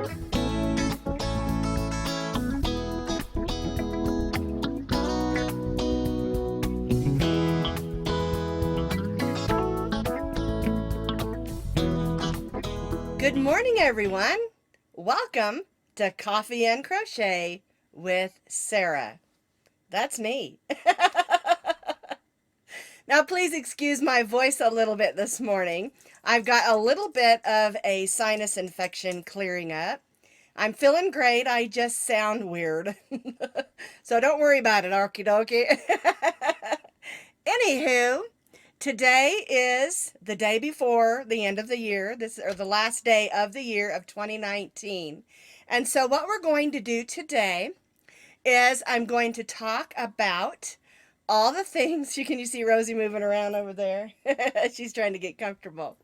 Good morning, everyone. Welcome to Coffee and Crochet with Sarah. That's me. Now, please excuse my voice a little bit this morning. I've got a little bit of a sinus infection clearing up. I'm feeling great. I just sound weird. So don't worry about it, okie dokie. Anywho, today is the day before the end of the year, the last day of the year of 2019. And so what we're going to do today is I'm going to talk about all the things. You see Rosie moving around over there. She's trying to get comfortable.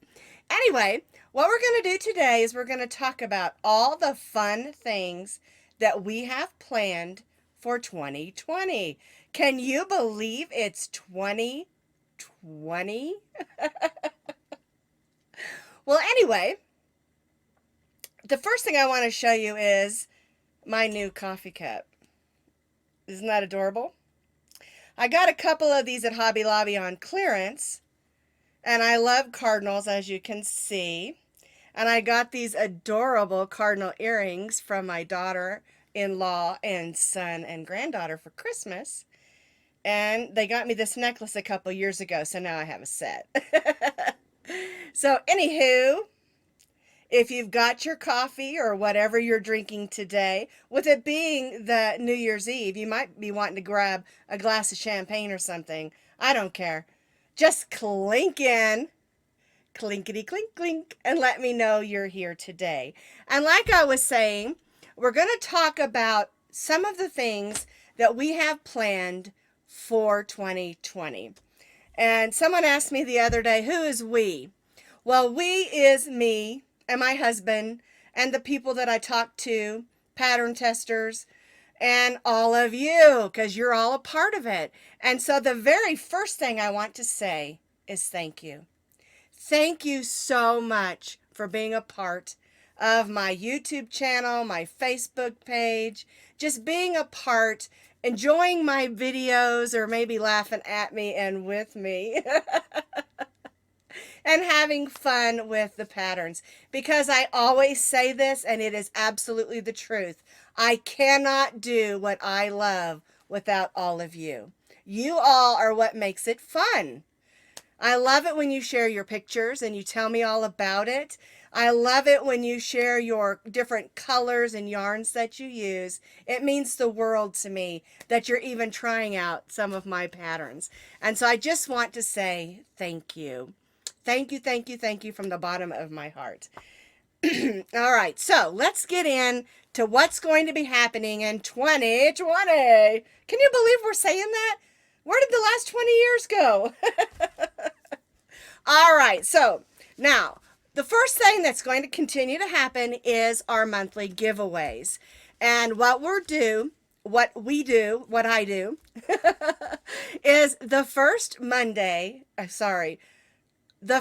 Anyway, what we're going to do today is we're going to talk about all the fun things that we have planned for 2020. Can you believe it's 2020? Well, anyway, the first thing I want to show you is my new coffee cup. Isn't that adorable? I got a couple of these at Hobby Lobby on clearance, and I love cardinals, as you can see. And I got these adorable cardinal earrings from my daughter-in-law and son and granddaughter for Christmas. And they got me this necklace a couple years ago, so now I have a set. So anywho, if you've got your coffee or whatever you're drinking today, with it being the New Year's Eve, you might be wanting to grab a glass of champagne or something. I don't care. Just clink in, clinkety clink clink, and let me know you're here today. And like I was saying, we're going to talk about some of the things that we have planned for 2020. And someone asked me the other day, who is we? Well, we is me and my husband and the people that I talk to, pattern testers, and all of you, because you're all a part of it. And so the very first thing I want to say is thank you. Thank you so much for being a part of my YouTube channel, my Facebook page, just being a part, enjoying my videos, or maybe laughing at me and with me. And having fun with the patterns, because I always say this, and it is absolutely the truth. I cannot do what I love without all of you. You all are what makes it fun. I love it when you share your pictures and you tell me all about it. I love it when you share your different colors and yarns that you use. It means the world to me that you're even trying out some of my patterns. And so I just want to say thank you. Thank you, thank you, thank you from the bottom of my heart. All right, so let's get in to what's going to be happening in 2020. Can you believe we're saying that? Where did the last 20 years go? All right, so now the first thing that's going to continue to happen is our monthly giveaways. And what I do is the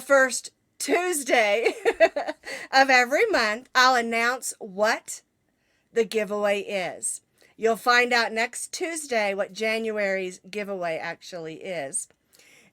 first Tuesday of every month, I'll announce what the giveaway is. You'll find out next Tuesday what January's giveaway actually is.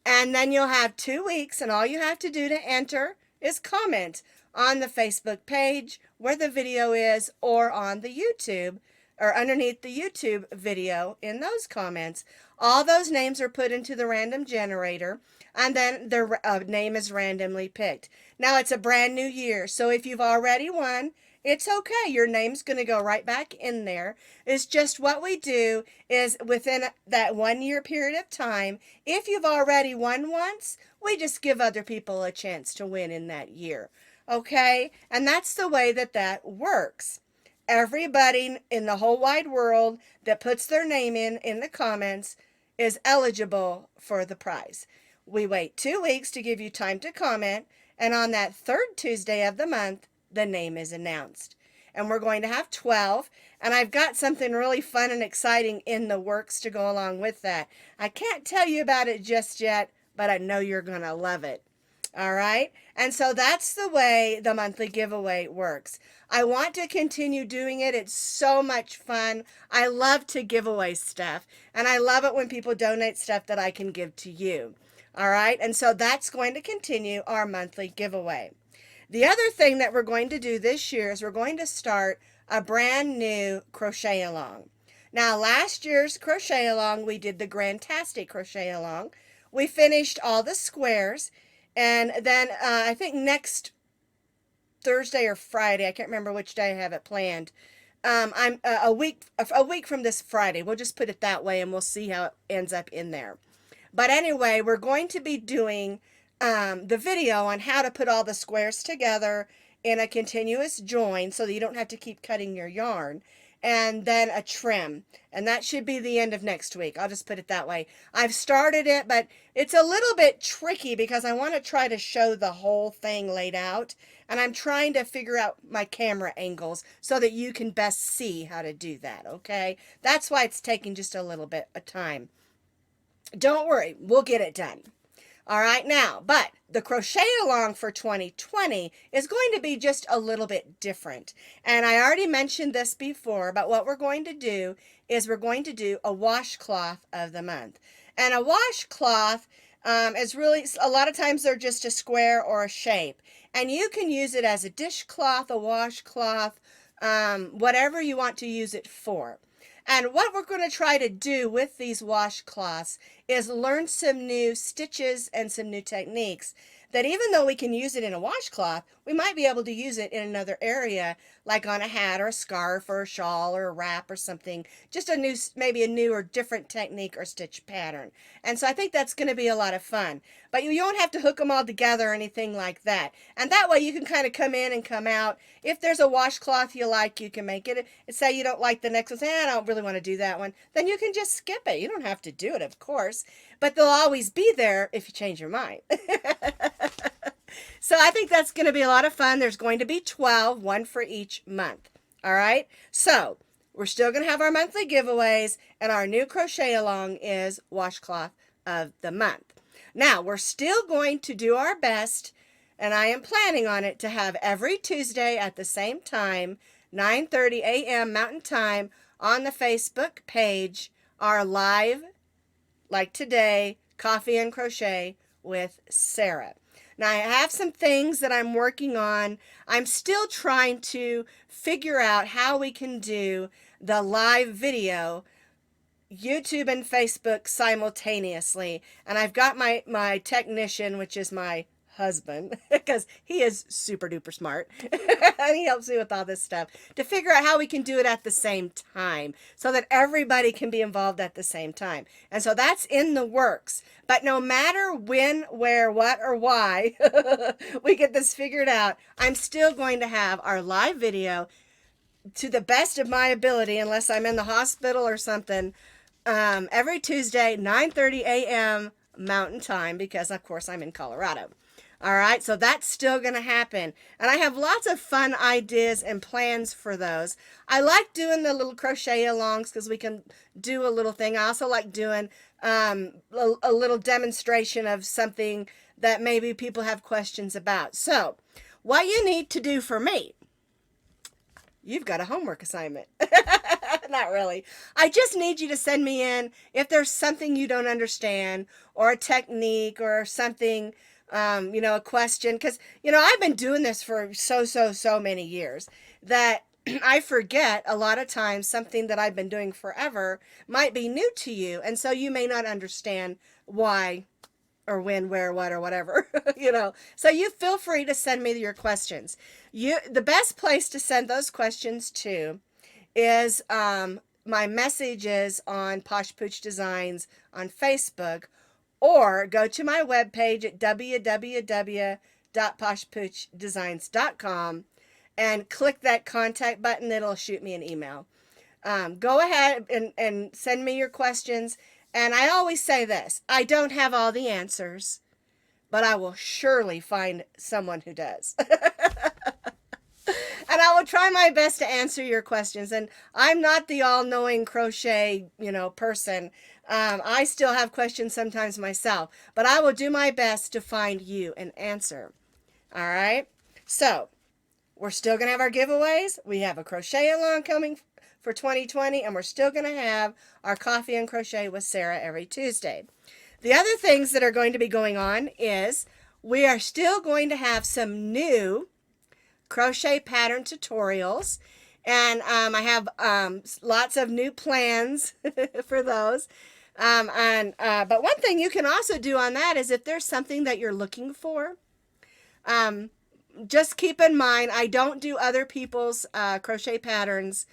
And then you'll have 2 weeks, and all you have to do to enter is comment on the Facebook page where the video is, or on the YouTube, or underneath the YouTube video in those comments. All those names are put into the random generator, and then the name is randomly picked. Now, it's a brand new year, so if you've already won, it's okay. Your name's going to go right back in there. It's just what we do is within that 1 year period of time, if you've already won once, we just give other people a chance to win in that year. Okay? And that's the way that works. Everybody in the whole wide world that puts their name in the comments is eligible for the prize. We wait 2 weeks to give you time to comment, and on that third Tuesday of the month, the name is announced. And we're going to have 12, and I've got something really fun and exciting in the works to go along with that. I can't tell you about it just yet, but I know you're going to love it. All right. And so that's the way the monthly giveaway works. I want to continue doing it. It's so much fun. I love to give away stuff. And I love it when people donate stuff that I can give to you. All right. And so that's going to continue our monthly giveaway. The other thing that we're going to do this year is we're going to start a brand new crochet along. Now, last year's crochet along, we did the Grandtastic crochet along. We finished all the squares. And then I think next Thursday or Friday, I can't remember which day I have it planned. I'm a week from this Friday. We'll just put it that way, and we'll see how it ends up in there. But anyway, we're going to be doing the video on how to put all the squares together in a continuous join so that you don't have to keep cutting your yarn, and then a trim. And that should be the end of next week. I'll just put it that way. I've started it, but it's a little bit tricky because I want to try to show the whole thing laid out. And I'm trying to figure out my camera angles so that you can best see how to do that, okay? That's why it's taking just a little bit of time. Don't worry, we'll get it done. All right, now, but the crochet along for 2020 is going to be just a little bit different. And I already mentioned this before, but what we're going to do is we're going to do a washcloth of the month. And a washcloth is really, a lot of times they're just a square or a shape. And you can use it as a dishcloth, a washcloth, whatever you want to use it for. And what we're going to try to do with these washcloths is learn some new stitches and some new techniques that even though we can use it in a washcloth, we might be able to use it in another area, like on a hat or a scarf or a shawl or a wrap or something. Just a new, maybe a new or different technique or stitch pattern. And so I think that's going to be a lot of fun. But you don't have to hook them all together or anything like that. And that way you can kind of come in and come out. If there's a washcloth you like, you can make it. Say you don't like the next one, say, I don't really want to do that one. Then you can just skip it. You don't have to do it, of course. But they'll always be there if you change your mind. So I think that's going to be a lot of fun. There's going to be 12, one for each month. All right. So we're still going to have our monthly giveaways, and our new crochet along is washcloth of the month. Now we're still going to do our best, and I am planning on it, to have every Tuesday at the same time, 9:30 a.m. Mountain Time, on the Facebook page, our live, like today, Coffee and Crochet with Sarah. Now, I have some things that I'm working on. I'm still trying to figure out how we can do the live video, YouTube and Facebook simultaneously. And I've got my technician, which is my husband, because he is super duper smart and he helps me with all this stuff, to figure out how we can do it at the same time so that everybody can be involved at the same time. And so that's in the works. But no matter when, where, what, or why we get this figured out, I'm still going to have our live video to the best of my ability, unless I'm in the hospital or something, every Tuesday, 9:30 a.m. Mountain Time, because of course I'm in Colorado. All right, so that's still going to happen. And I have lots of fun ideas and plans for those. I like doing the little crochet alongs because we can do a little thing. I also like doing a little demonstration of something that maybe people have questions about. So what you need to do for me, you've got a homework assignment. Not really. I just need you to send me in if there's something you don't understand, or a technique, or something, a question. Because, I've been doing this for so many years that I forget a lot of times something that I've been doing forever might be new to you. And so you may not understand why or when, where, what, or whatever, So you feel free to send me your questions. The best place to send those questions to is my messages on Posh Pooch Designs on Facebook, or go to my webpage at www.poshpoochdesigns.com and click that contact button. It'll shoot me an email. Go ahead and send me your questions. And I always say this: I don't have all the answers, but I will surely find someone who does. And I will try my best to answer your questions. And I'm not the all-knowing crochet, person. I still have questions sometimes myself, but I will do my best to find you an answer. All right. So we're still going to have our giveaways. We have a crochet along coming for 2020, and we're still going to have our coffee and crochet with Sara every Tuesday. The other things that are going to be going on is we are still going to have some new crochet pattern tutorials, and I have lots of new plans for those. But one thing you can also do on that is if there's something that you're looking for, just keep in mind I don't do other people's crochet patterns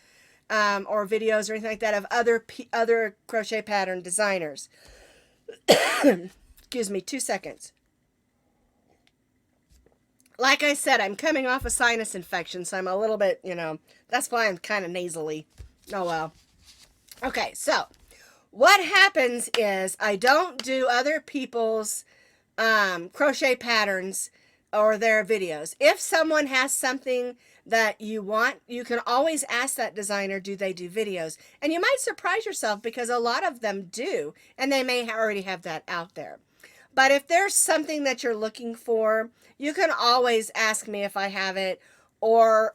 or videos or anything like that of other crochet pattern designers. Excuse me, 2 seconds. Like I said, I'm coming off a sinus infection, so I'm a little bit, that's why I'm kind of nasally. Oh, well. Okay, so what happens is I don't do other people's crochet patterns or their videos. If someone has something that you want, you can always ask that designer, do they do videos? And you might surprise yourself because a lot of them do, and they may already have that out there. But if there's something that you're looking for, you can always ask me if I have it, or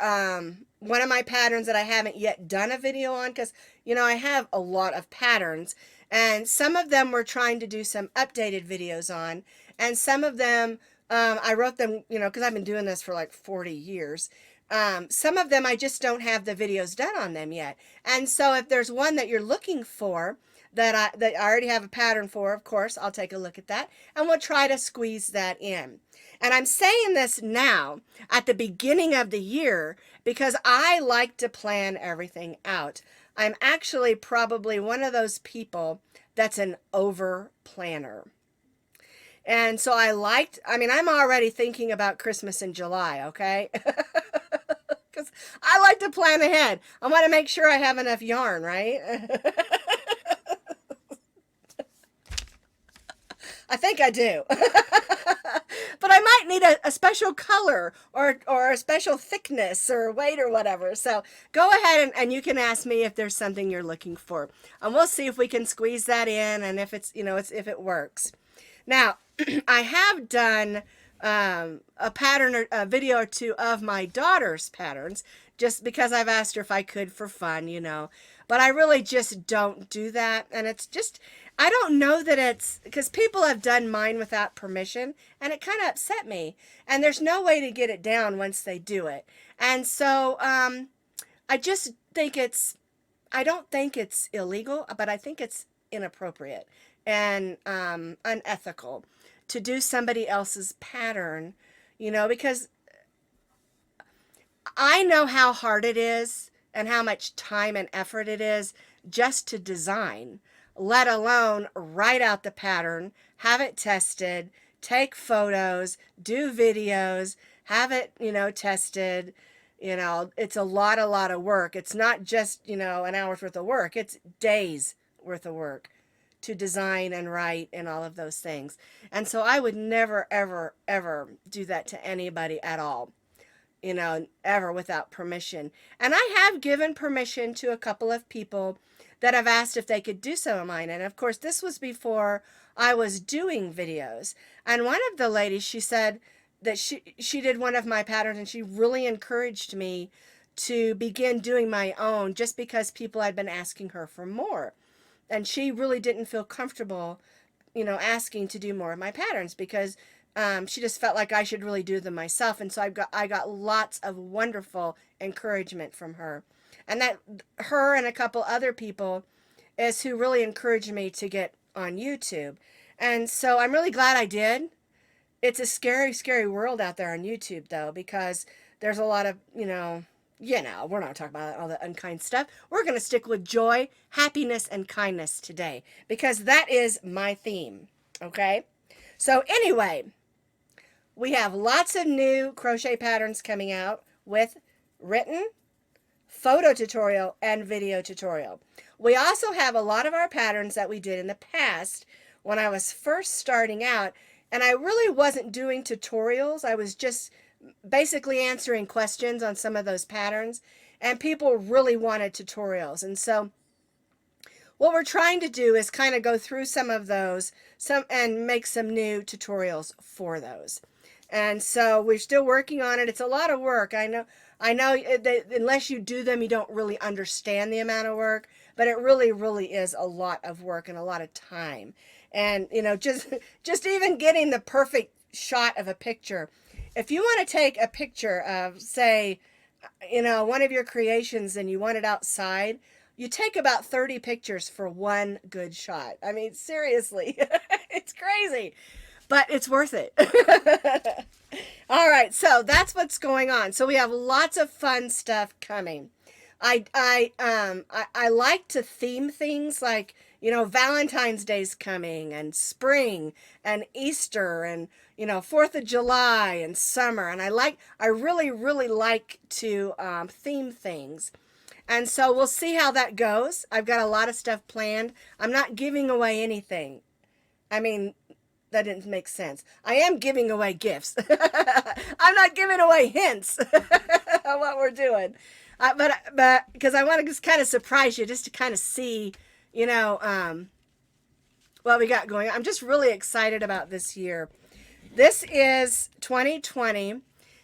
one of my patterns that I haven't yet done a video on, because, I have a lot of patterns, and some of them we're trying to do some updated videos on, and some of them, I wrote them, because I've been doing this for like 40 years. Some of them I just don't have the videos done on them yet. And so if there's one that you're looking for, that I already have a pattern for, of course, I'll take a look at that, and we'll try to squeeze that in. And I'm saying this now at the beginning of the year because I like to plan everything out. I'm actually probably one of those people that's an over planner. And so I'm already thinking about Christmas in July, okay? Because I like to plan ahead. I want to make sure I have enough yarn, right? I think I do. But I might need a special color or a special thickness or weight or whatever. So go ahead and you can ask me if there's something you're looking for. And we'll see if we can squeeze that in and if it's, if it works. Now, I have done a pattern or a video or two of my daughter's patterns just because I've asked her if I could for fun, But I really just don't do that. And it's just, I don't know that it's, because people have done mine without permission, and it kind of upset me. And there's no way to get it down once they do it. And so I just think I don't think it's illegal, but I think it's inappropriate and unethical to do somebody else's pattern, because I know how hard it is and how much time and effort it is just to design, let alone write out the pattern, have it tested, take photos, do videos, have it, tested. It's a lot of work. It's not just, an hour's worth of work. It's days worth of work to design and write and all of those things. And so I would never, ever, ever do that to anybody at all, ever without permission. And I have given permission to a couple of people that have asked if they could do some of mine. And of course, this was before I was doing videos. And one of the ladies, she said that she did one of my patterns and she really encouraged me to begin doing my own just because people had been asking her for more. And she really didn't feel comfortable, asking to do more of my patterns because she just felt like I should really do them myself. And so I got lots of wonderful encouragement from her. And that her and a couple other people is who really encouraged me to get on YouTube. And so I'm really glad I did. It's a scary, scary world out there on YouTube, though, because there's a lot of, we're not talking about all the unkind stuff. We're going to stick with joy, happiness, and kindness today because that is my theme, okay? So anyway, we have lots of new crochet patterns coming out with written, photo tutorial, and video tutorial. We also have a lot of our patterns that we did in the past when I was first starting out, and I really wasn't doing tutorials. I was just basically answering questions on some of those patterns, and people really wanted tutorials. And so what we're trying to do is kind of go through some of those and make some new tutorials for those. And so we're still working on it. It's a lot of work. I know that unless you do them, you don't really understand the amount of work, but it really, really is a lot of work and a lot of time. And, just even getting the perfect shot of a picture. If you want to take a picture of, say, one of your creations and you want it outside, you take about 30 pictures for one good shot. I mean, seriously, it's crazy, but it's worth it. All right, so that's what's going on. So we have lots of fun stuff coming. I like to theme things like, Valentine's Day's coming, and spring and Easter, and 4th of July and summer. And I really, really like to theme things. And so we'll see how that goes. I've got a lot of stuff planned. I'm not giving away anything. I mean, that didn't make sense. I am giving away gifts. I'm not giving away hints of what we're doing. But because I want to just kind of surprise you, just to kind of see, what we got going on. I'm just really excited about this year. This is 2020,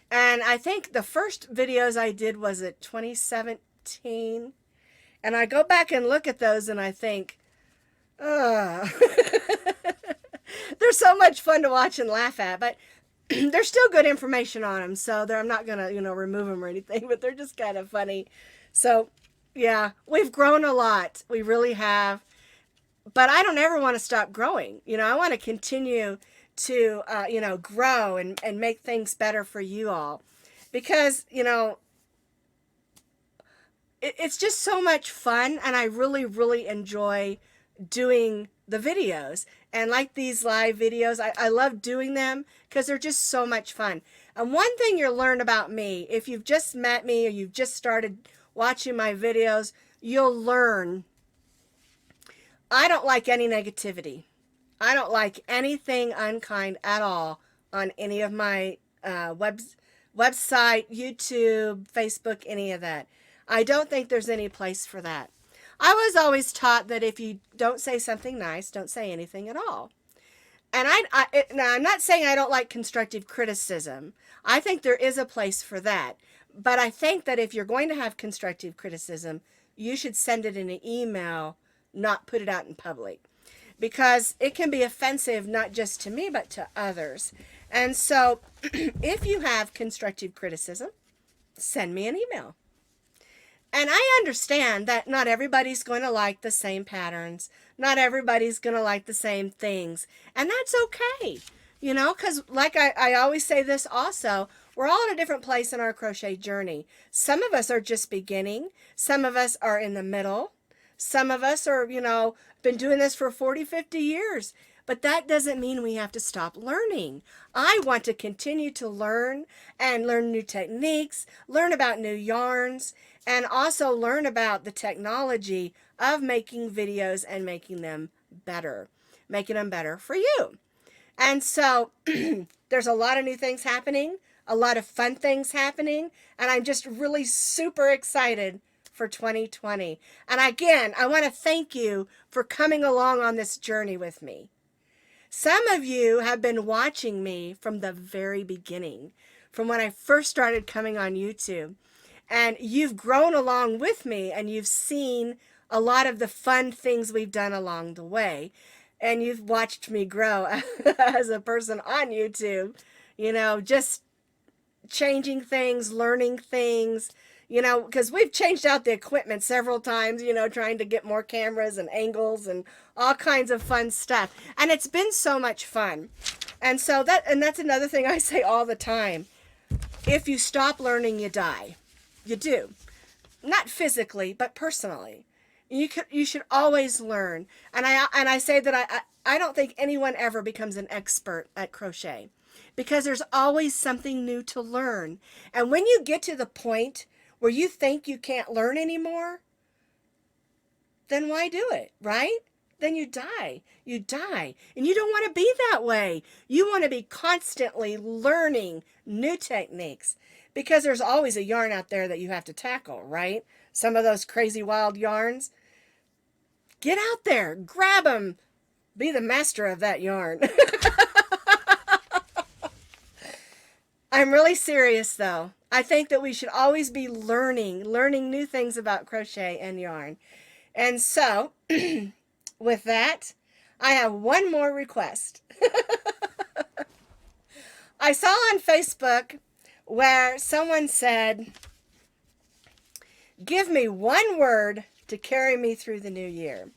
and I think the first videos I did was at 2017. And I go back and look at those and I think, they're so much fun to watch and laugh at, but there's still good information on them. So I'm not going to, remove them or anything, but they're just kind of funny. So yeah, we've grown a lot. We really have. But I don't ever want to stop growing. I want to continue to, grow and make things better for you all. Because, it's just so much fun, and I really, really enjoy doing the videos. And like these live videos, I love doing them because they're just so much fun. And one thing you'll learn about me, if you've just met me or you've just started watching my videos, you'll learn I don't like any negativity. I don't like anything unkind at all on any of my website, YouTube, Facebook, any of that. I don't think there's any place for that. I was always taught that if you don't say something nice, don't say anything at all. And now I'm not saying I don't like constructive criticism. I think there is a place for that. But I think that if you're going to have constructive criticism, you should send it in an email, not put it out in public. Because it can be offensive not just to me, but to others. And so if you have constructive criticism, send me an email. And I understand that not everybody's going to like the same patterns. Not everybody's going to like the same things. And that's okay. Because like I always say this also, we're all at a different place in our crochet journey. Some of us are just beginning. Some of us are in the middle. Some of us are, been doing this for 40, 50 years. But that doesn't mean we have to stop learning. I want to continue to learn and learn new techniques, learn about new yarns, and also learn about the technology of making videos and making them better for you. And so there's a lot of new things happening, a lot of fun things happening, and I'm just really super excited for 2020. And again, I want to thank you for coming along on this journey with me. Some of you have been watching me from the very beginning, from when I first started coming on YouTube. And you've grown along with me, and you've seen a lot of the fun things we've done along the way. And you've watched me grow as a person on YouTube, just changing things, learning things, because we've changed out the equipment several times, trying to get more cameras and angles and all kinds of fun stuff. And it's been so much fun. And so that's another thing I say all the time. If you stop learning, you die. You do. Not physically, but personally. You should always learn. And I say that I don't think anyone ever becomes an expert at crochet, because there's always something new to learn. And when you get to the point where you think you can't learn anymore, then why do it, right? then you die. You die. And you don't want to be that way. You want to be constantly learning new techniques because there's always a yarn out there that you have to tackle, right? Some of those crazy wild yarns. Get out there, grab them, be the master of that yarn. I'm really serious though. I think that we should always be learning new things about crochet and yarn. And so, with that, I have one more request. I saw on Facebook where someone said, give me one word to carry me through the new year.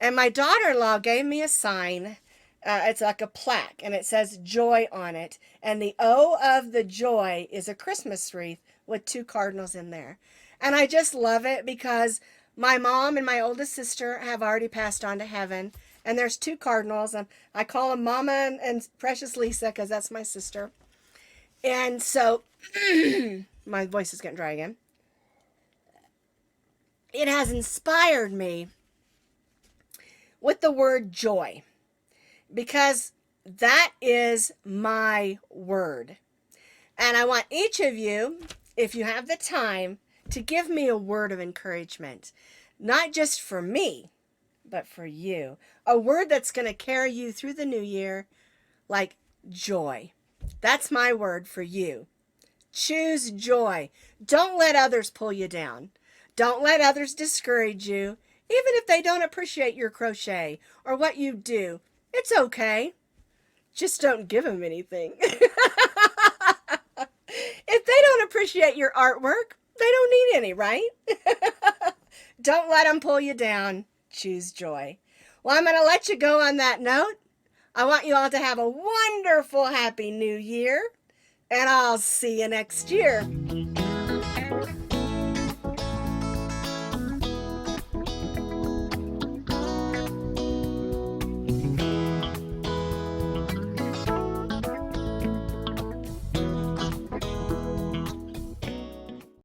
And my daughter-in-law gave me a sign. It's like a plaque, and it says joy on it. And the O of the joy is a Christmas wreath with 2 cardinals in there. And I just love it because my mom and my oldest sister have already passed on to heaven. And there's 2 cardinals, and I call them Mama and Precious Lisa because that's my sister. And so, my voice is getting dry again. It has inspired me with the word joy because that is my word. And I want each of you, if you have the time, to give me a word of encouragement, not just for me, but for you. A word that's going to carry you through the new year, like joy. That's my word for you. Choose joy. Don't let others pull you down. Don't let others discourage you, even if they don't appreciate your crochet or what you do. It's okay. Just don't give them anything. If they don't appreciate your artwork, they don't need any, right? Don't let them pull you down. Choose joy. Well, I'm going to let you go on that note. I want you all to have a wonderful, happy new year, and I'll see you next year.